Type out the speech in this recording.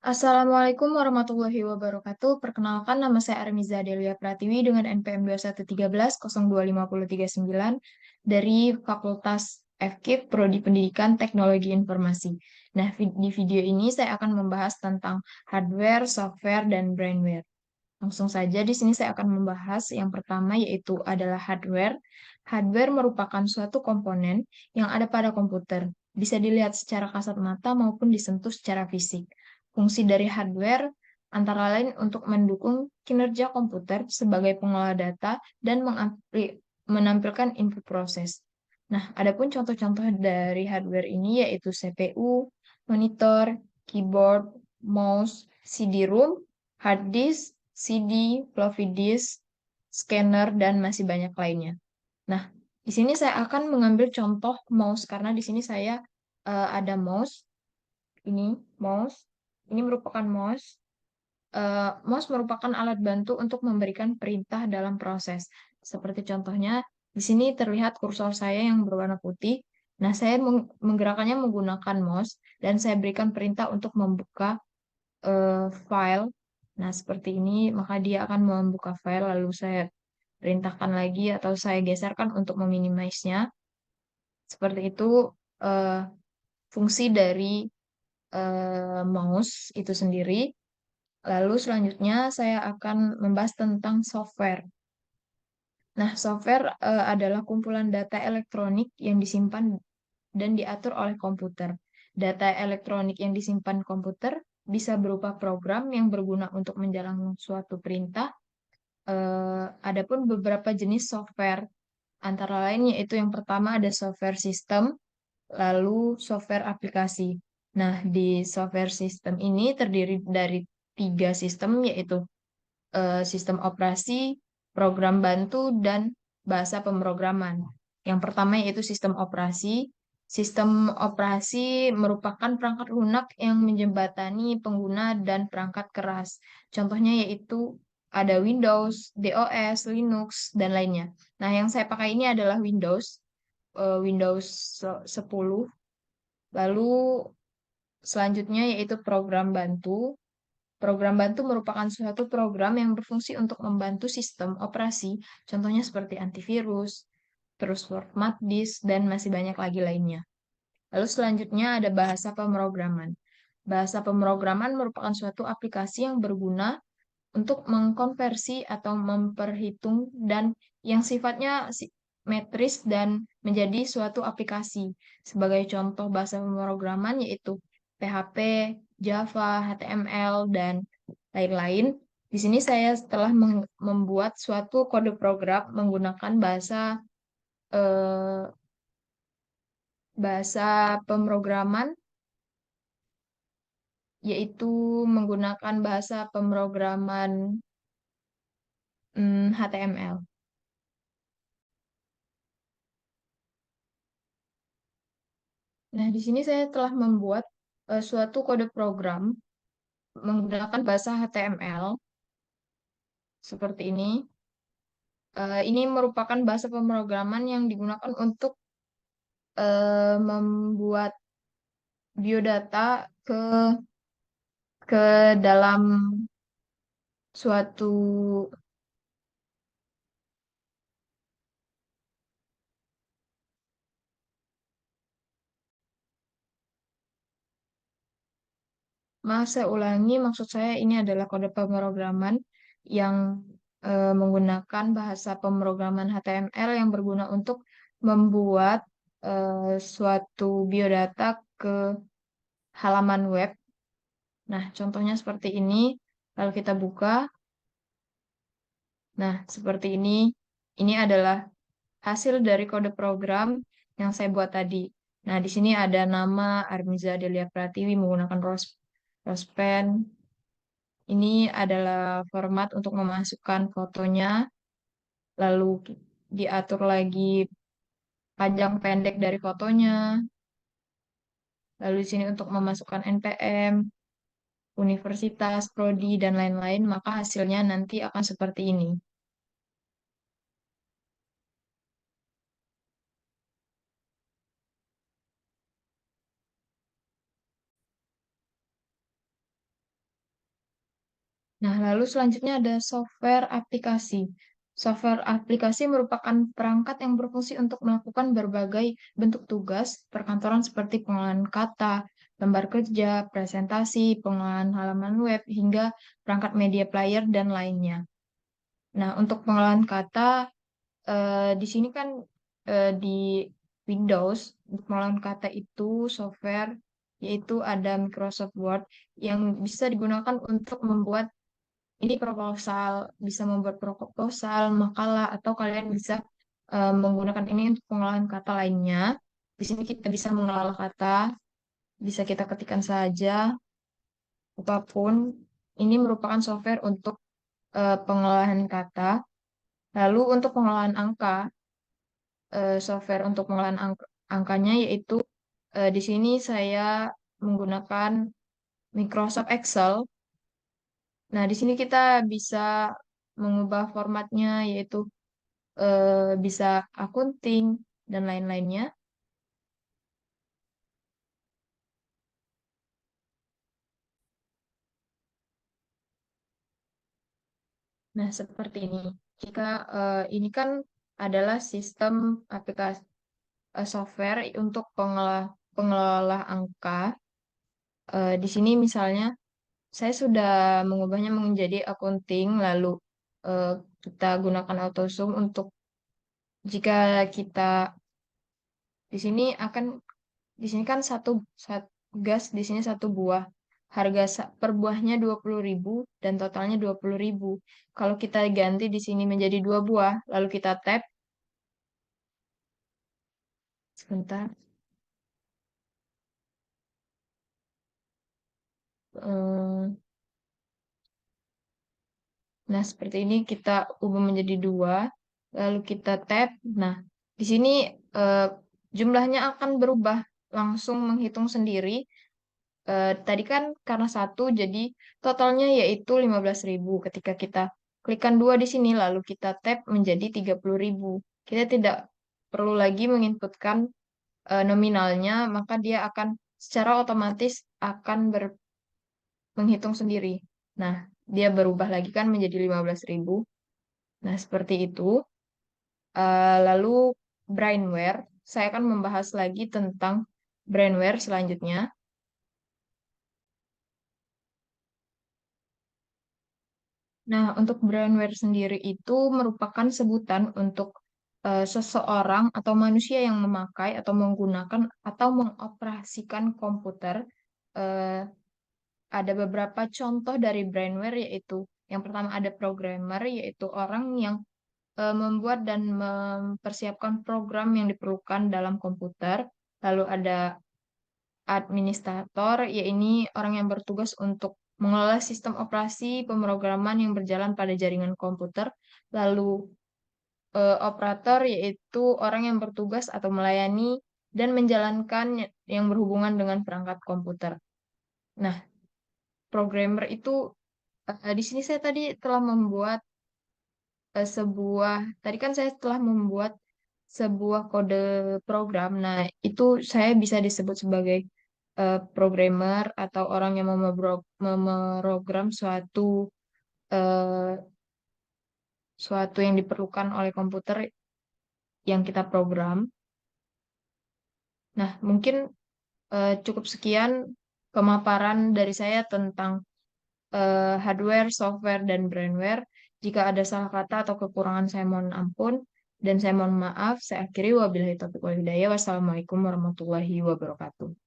Assalamualaikum warahmatullahi wabarakatuh. Perkenalkan, nama saya Armiza Delia Pratiwi dengan NPM 213102539 dari Fakultas FKIP Prodi Pendidikan Teknologi Informasi. Nah, di video ini saya akan membahas tentang hardware, software, dan brainware. Langsung saja di sini saya akan membahas yang pertama yaitu adalah hardware. Hardware merupakan suatu komponen yang ada pada komputer. Bisa dilihat secara kasat mata maupun disentuh secara fisik. Fungsi dari hardware antara lain untuk mendukung kinerja komputer sebagai pengolah data dan menampilkan input proses. Nah, adapun contoh-contoh dari hardware ini yaitu CPU, monitor, keyboard, mouse, CD-ROM, hard disk, CD, floppy disk, scanner, dan masih banyak lainnya. Nah, di sini saya akan mengambil contoh mouse karena di sini saya ada mouse. Ini mouse. Ini merupakan mouse. Mouse merupakan alat bantu untuk memberikan perintah dalam proses. Seperti contohnya, di sini terlihat kursor saya yang berwarna putih. Nah, saya menggerakkannya menggunakan mouse dan saya berikan perintah untuk membuka file. Nah, seperti ini, maka dia akan membuka file, lalu saya perintahkan lagi atau saya geserkan untuk meminimize-nya. Seperti itu eh, fungsi dari mouse itu sendiri. Lalu selanjutnya saya akan membahas tentang software. Nah, software adalah kumpulan data elektronik yang disimpan dan diatur oleh komputer. Data elektronik yang disimpan komputer bisa berupa program yang berguna untuk menjalankan suatu perintah. Adapun beberapa jenis software, antara lain yaitu yang pertama ada software sistem, lalu software aplikasi. Nah, di software sistem ini terdiri dari tiga sistem, yaitu sistem operasi, program bantu, dan bahasa pemrograman. Yang pertama yaitu sistem operasi. Sistem operasi merupakan perangkat lunak yang menjembatani pengguna dan perangkat keras. Contohnya yaitu ada Windows, DOS, Linux, dan lainnya. Nah, yang saya pakai ini adalah Windows 10. Lalu selanjutnya yaitu program bantu. Program bantu merupakan suatu program yang berfungsi untuk membantu sistem operasi, contohnya seperti antivirus, terus format disk, dan masih banyak lagi lainnya. Lalu selanjutnya ada bahasa pemrograman. Bahasa pemrograman merupakan suatu aplikasi yang berguna untuk mengkonversi atau memperhitung dan yang sifatnya metris dan menjadi suatu aplikasi. Sebagai contoh bahasa pemrograman yaitu PHP, Java, HTML, dan lain-lain. Di sini saya telah membuat suatu kode program menggunakan eh, bahasa pemrograman, yaitu menggunakan bahasa pemrograman HTML. Nah, di sini saya telah membuat suatu kode program menggunakan bahasa HTML seperti ini. Ini merupakan bahasa pemrograman yang digunakan untuk membuat biodata ke dalam suatu saya ulangi, maksud saya ini adalah kode pemrograman yang menggunakan bahasa pemrograman HTML yang berguna untuk membuat suatu biodata ke halaman web. Nah, contohnya seperti ini. Lalu kita buka. Nah, seperti ini. Ini adalah hasil dari kode program yang saya buat tadi. Nah, di sini ada nama Armiza Delia Pratiwi menggunakan Rospen. Ini adalah format untuk memasukkan fotonya, lalu diatur lagi panjang pendek dari fotonya, lalu di sini untuk memasukkan NPM, universitas, prodi, dan lain-lain, maka hasilnya nanti akan seperti ini. Nah, lalu selanjutnya ada software aplikasi. Software aplikasi merupakan perangkat yang berfungsi untuk melakukan berbagai bentuk tugas perkantoran seperti pengolahan kata, lembar kerja, presentasi, pengolahan halaman web, hingga perangkat media player dan lainnya. Nah, untuk pengolahan kata, di sini kan di Windows, untuk pengolahan kata itu software yaitu ada Microsoft Word yang bisa digunakan untuk membuat ini proposal, bisa membuat proposal, makalah, atau kalian bisa menggunakan ini untuk pengolahan kata lainnya. Di sini kita bisa mengolah kata, bisa kita ketikkan saja, apapun. Ini merupakan software untuk pengolahan kata. Lalu untuk pengolahan angka, software untuk pengolahan angkanya yaitu di sini saya menggunakan Microsoft Excel. Nah, di sini kita bisa mengubah formatnya yaitu bisa akunting dan lain-lainnya. Nah, seperti ini. Jika ini kan adalah sistem aplikasi software untuk pengelola angka. Di sini misalnya saya sudah mengubahnya menjadi akunting, lalu eh, kita gunakan AutoSum untuk jika kita di sini akan di sini kan gas di sini satu buah. Harga per buahnya 20.000 dan totalnya 20.000. Kalau kita ganti di sini menjadi dua buah, lalu kita tap sebentar. eh, Nah, seperti ini kita ubah menjadi dua, lalu kita tap. Nah, di sini eh, jumlahnya akan berubah, langsung menghitung sendiri. Tadi kan karena satu, jadi totalnya yaitu 15.000. Ketika kita klikkan dua di sini, lalu kita tap menjadi 30.000. Kita tidak perlu lagi menginputkan nominalnya, maka dia akan secara otomatis akan menghitung sendiri. Nah, dia berubah lagi kan menjadi 15.000. Nah, seperti itu. Lalu brainware, saya akan membahas lagi tentang brainware selanjutnya. Nah, untuk brainware sendiri itu merupakan sebutan untuk seseorang atau manusia yang memakai atau menggunakan atau mengoperasikan komputer. Eh, ada beberapa contoh dari brainware yaitu yang pertama ada programmer yaitu orang yang membuat dan mempersiapkan program yang diperlukan dalam komputer. Lalu ada administrator, yaitu orang yang bertugas untuk mengelola sistem operasi pemrograman yang berjalan pada jaringan komputer. Lalu operator, yaitu orang yang bertugas atau melayani dan menjalankan yang berhubungan dengan perangkat komputer. Nah, programmer itu di sini saya tadi telah membuat tadi kan saya telah membuat sebuah kode program. Nah, itu saya bisa disebut sebagai programmer atau orang yang memoprogram eh, suatu yang diperlukan oleh komputer yang kita program. Nah, mungkin cukup sekian pemaparan dari saya tentang hardware, software, dan brandware. Jika ada salah kata atau kekurangan, saya mohon ampun. Dan saya mohon maaf. Saya akhiri wabillahi taufiq wal hidayah. Wassalamualaikum warahmatullahi wabarakatuh.